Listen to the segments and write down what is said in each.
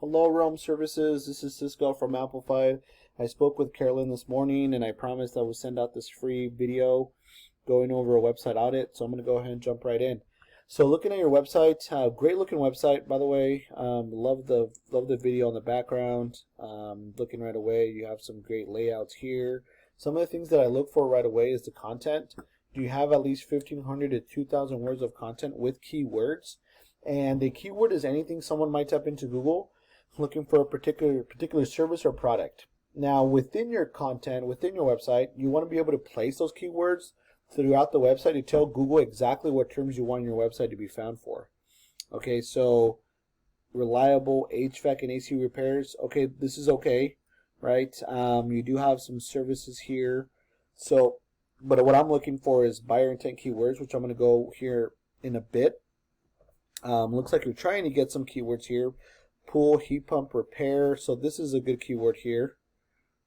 Hello, Realm Services. This is Sisco from Amplified. I spoke with Carolyn this morning, and I promised I would send out this free video going over a website audit. So I'm going to go ahead and jump right in. So looking at your website, great looking website, by the way. Love the video in the background. Looking right away, you have some great layouts here. Some of the things that I look for right away is the content. Do you have at least 1,500 to 2,000 words of content with keywords? And a keyword is anything someone might type into Google looking for a particular service or product. Now, within your content, within your website, you want to be able to place those keywords throughout the website to tell Google exactly what terms you want your website to be found for. Okay, so reliable HVAC and AC repairs. Okay, this is okay, right? You do have some services here. So, but what I'm looking for is buyer intent keywords, which I'm going to go here in a bit. Looks like you're trying to get some keywords here. Pool, heat pump, repair. So this is a good keyword here.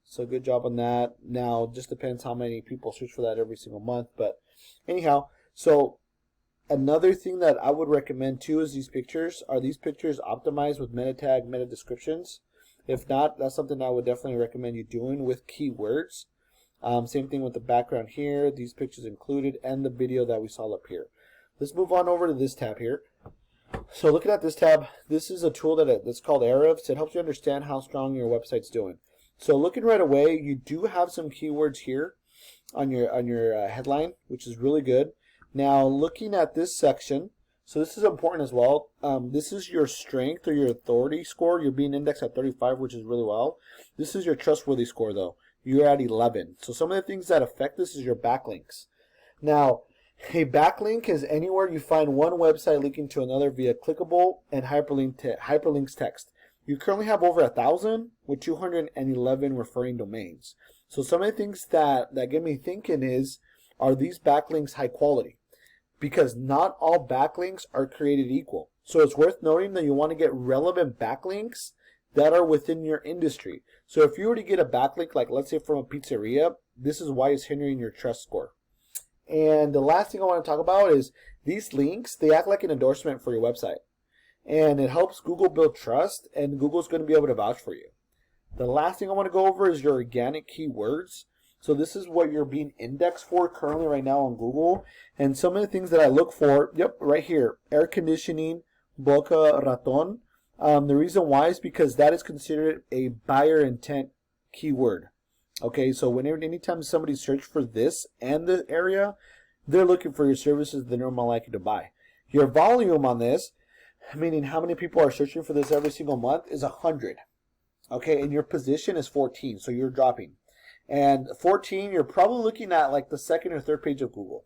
So good job on that. Now, it just depends how many people search for that every single month. But anyhow, so another thing that I would recommend too is these pictures. Are these pictures optimized with meta tag, meta descriptions? If not, that's something I would definitely recommend you doing with keywords. Same thing with the background here. These pictures included and the video that we saw up here. Let's move on over to this tab here. So looking at this tab, this is a tool that's called Ahrefs. It helps you understand how strong your website's doing. So looking right away, you do have some keywords here on your headline, which is really good. Now looking at this section, so this is important as well. This is your strength or your authority score. You're being indexed at 35, which is really well. This is your trustworthy score though. You're at 11. So some of the things that affect this is your backlinks. Now, a backlink is anywhere you find one website linking to another via clickable and hyperlinks text. You currently have over 1,000 with 211 referring domains. So some of the things that get me thinking is, are these backlinks high quality? Because not all backlinks are created equal. So it's worth noting that you want to get relevant backlinks that are within your industry. So if you were to get a backlink, like let's say from a pizzeria, this is why it's hindering your trust score. And the last thing I want to talk about is these links, they act like an endorsement for your website. And it helps Google build trust, and Google's going to be able to vouch for you. The last thing I want to go over is your organic keywords. So this is what you're being indexed for currently right now on Google. And some of the things that I look for, right here, air conditioning, boca, raton. The reason why is because that is considered a buyer intent keyword. Okay, so anytime somebody searches for this and the area, they're looking for your services that they're more likely to buy. Your volume on this, meaning how many people are searching for this every single month, is 100. Okay, and your position is 14, so you're dropping. And 14, you're probably looking at like the second or third page of Google.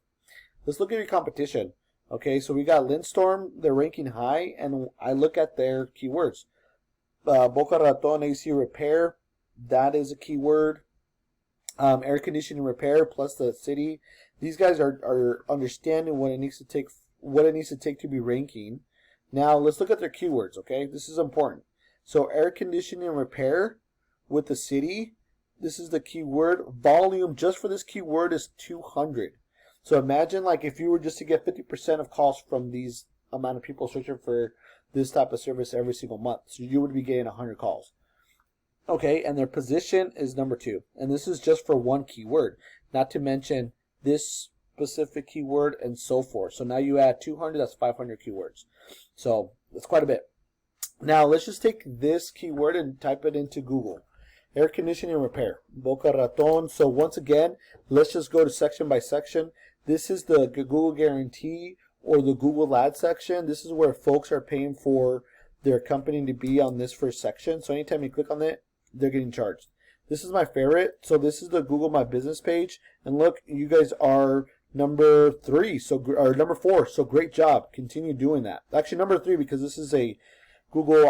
Let's look at your competition. Okay, so we got Lindstorm, they're ranking high, and I look at their keywords. Boca raton AC repair, that is a keyword. Air conditioning repair plus the city. These guys are understanding what it needs to take to be ranking. Now let's look at their keywords. Okay, this is important. So air conditioning repair with the city. This is the keyword. Volume just for this keyword is 200. So imagine like if you were just to get 50% of calls from these amount of people searching for this type of service every single month. So you would be getting 100 calls. Okay, and their position is number 2. And this is just for one keyword, not to mention this specific keyword and so forth. So now you add 200, that's 500 keywords. So that's quite a bit. Now let's just take this keyword and type it into Google. Air conditioning repair, boca raton. So once again, let's just go to section by section. This is the Google guarantee or the Google ad section. This is where folks are paying for their company to be on this first section. So anytime you click on it, they're getting charged. This is my favorite. So this is the Google My Business page. And look, you guys are number 3, or number 4. So great job. Continue doing that. Actually, number 3 because this is a Google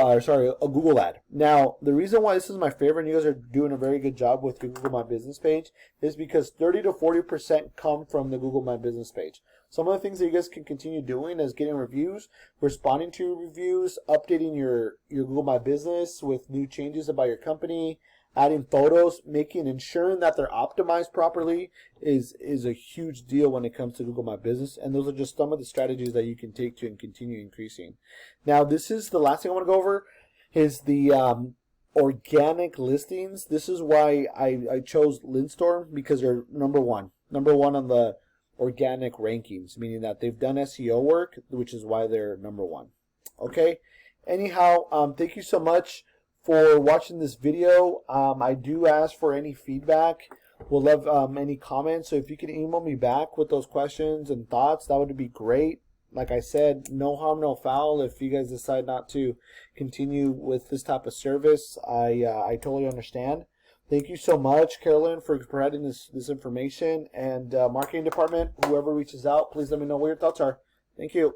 ad. Now, the reason why this is my favorite and you guys are doing a very good job with the Google My Business page is because 30 to 40% come from the Google My Business page. Some of the things that you guys can continue doing is getting reviews, responding to reviews, updating your Google My Business with new changes about your company, adding photos, ensuring that they're optimized properly is a huge deal when it comes to Google My Business. And those are just some of the strategies that you can take to and continue increasing. Now, this is the last thing I want to go over. is the organic listings. This is why I chose Lindstorm, because they're number one on the organic rankings, meaning that they've done SEO work, which is why they're number one. Okay. Anyhow, thank you so much for watching this video. I do ask for any feedback. We'll love any comments. So if you can email me back with those questions and thoughts, that would be great. Like I said, no harm, no foul. If you guys decide not to continue with this type of service, I totally understand. Thank you so much, Carolyn, for providing this information. And marketing department, whoever reaches out, please let me know what your thoughts are. Thank you.